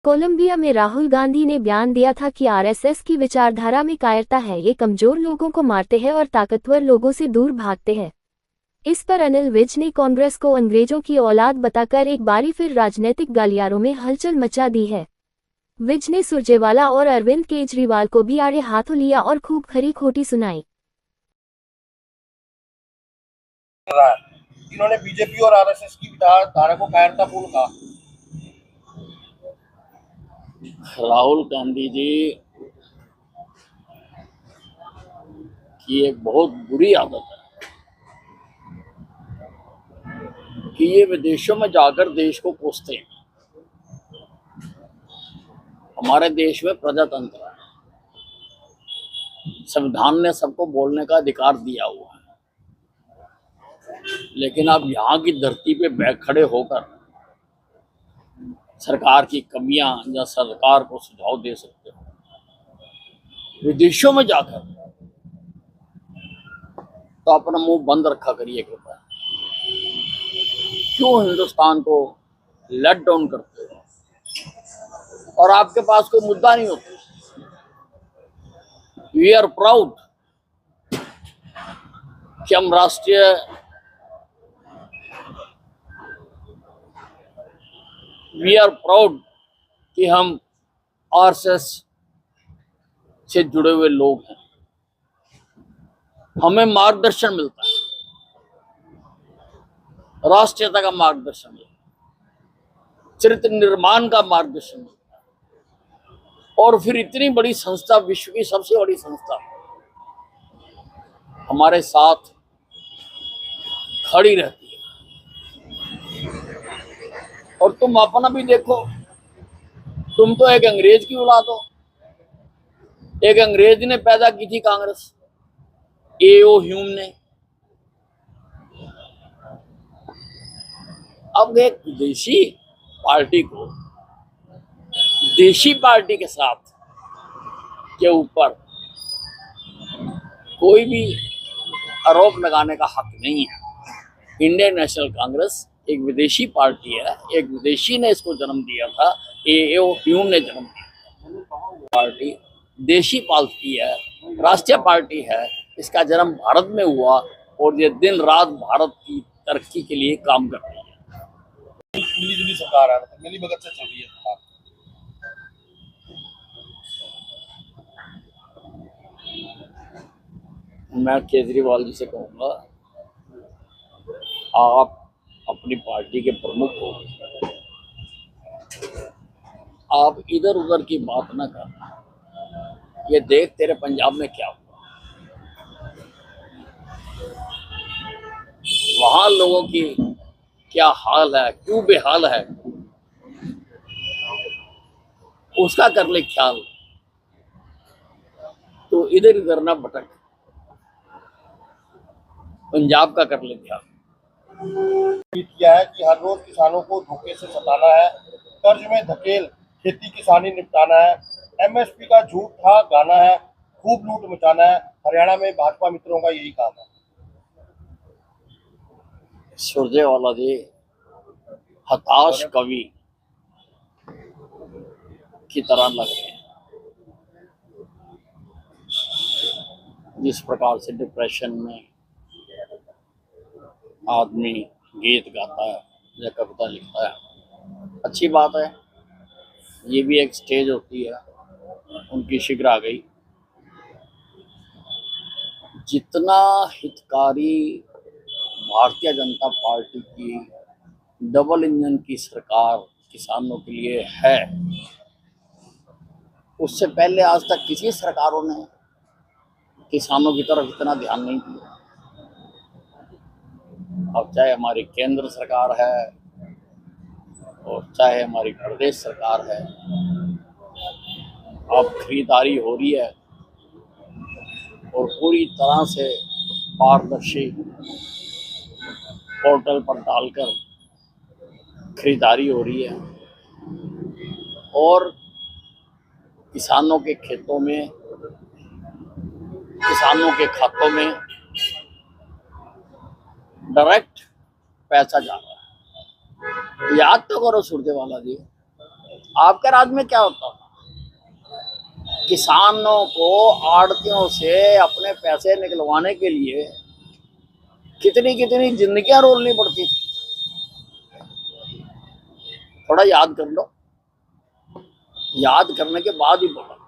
Colombia में राहुल गांधी ने बयान दिया था कि आरएसएस की विचारधारा में कायरता है, ये कमजोर लोगों को मारते हैं और ताकतवर लोगों से दूर भागते हैं। इस पर अनिल विज ने कांग्रेस को अंग्रेजों की औलाद बताकर एक बारी फिर राजनीतिक गलियारों में हलचल मचा दी है। विज ने सुरजेवाला और अरविंद केजरीवाल को भी आड़े हाथों लिया और खूब खरी खोटी सुनाई। इन्होंने बीजेपी और आरएसएस की विचारधारा को कायरतापूर्ण कहा। राहुल गांधी जी की एक बहुत बुरी आदत है कि ये विदेशों में जाकर देश को कोसते हैं। हमारे देश में प्रजातंत्र है, संविधान ने सबको बोलने का अधिकार दिया हुआ है, लेकिन आप यहाँ की धरती पे बैठ खड़े होकर सरकार की कमियां या सरकार को सुझाव दे सकते हो। विदेशों में जाकर तो अपना मुंह बंद रखा करिए कृपया। क्यों हिंदुस्तान को लेट डाउन करते हो और आपके पास कोई मुद्दा नहीं होता। वी आर प्राउड कि हम वी आर प्राउड कि हम आरएसएस से जुड़े हुए लोग हैं। हमें मार्गदर्शन मिलता है, राष्ट्रीयता का मार्गदर्शन मिलता है, चरित्र निर्माण का मार्गदर्शन मिलता है, और फिर इतनी बड़ी संस्था, विश्व की सबसे बड़ी संस्था हमारे साथ खड़ी रहती है। और तुम अपना भी देखो, तुम तो एक अंग्रेज की औलाद हो। एक अंग्रेज ने पैदा की थी कांग्रेस, एओ ह्यूम ने। अब एक देशी पार्टी को देशी पार्टी के साथ के ऊपर कोई भी आरोप लगाने का हक नहीं है। इंडियन नेशनल कांग्रेस एक विदेशी पार्टी है, एक विदेशी ने इसको जन्म दिया था, एओ ह्यूम ने जन्म दिया था। पार्टी देशी पार्टी है, राष्ट्रीय पार्टी है। इसका जन्म भारत में हुआ और ये दिन रात भारत की तरक्की के लिए काम कर रही है। मिली सरकार है, मिली भगत से चल रही है सरकार। मैं केजरीवाल जी से कहूँगा, आप अपनी पार्टी के प्रमुख हो, आप इधर उधर की बात ना करना। ये देख तेरे पंजाब में क्या हुआ, वहां लोगों की क्या हाल है, क्यों बेहाल है, उसका कर ले ख्याल। तो इधर उधर ना भटक, पंजाब का कर ले ख्याल। किया है कि हर रोज किसानों को धोखे से सताना है, कर्ज में धकेल खेती किसानी निपटाना है, एमएसपी का झूठा गाना है, खूब लूट मचाना है। हरियाणा में भाजपा मित्रों का यही काम है। सुरजेवाला जी हताश कवि की तरह लग रहे हैं। जिस प्रकार से डिप्रेशन में आदमी गीत गाता है या कविता लिखता है, अच्छी बात है, ये भी एक स्टेज होती है। उनकी शिग्र आ गई। जितना हितकारी भारतीय जनता पार्टी की डबल इंजन की सरकार किसानों के लिए है, उससे पहले आज तक किसी सरकारों ने किसानों की तरफ इतना ध्यान नहीं दिया। अब चाहे हमारी केंद्र सरकार है और चाहे हमारी प्रदेश सरकार है, अब खरीदारी हो रही है और पूरी तरह से पारदर्शी पोर्टल पर डालकर खरीदारी हो रही है और किसानों के खेतों में, किसानों के खातों में डायरेक्ट पैसा जा रहा है। याद तो करो सुरजेवाला जी, आपके राज में क्या होता था? किसानों को आड़तियों से अपने पैसे निकलवाने के लिए कितनी कितनी जिंदगियां रोलनी पड़ती थी। थोड़ा याद कर लो, याद करने के बाद ही बोलो।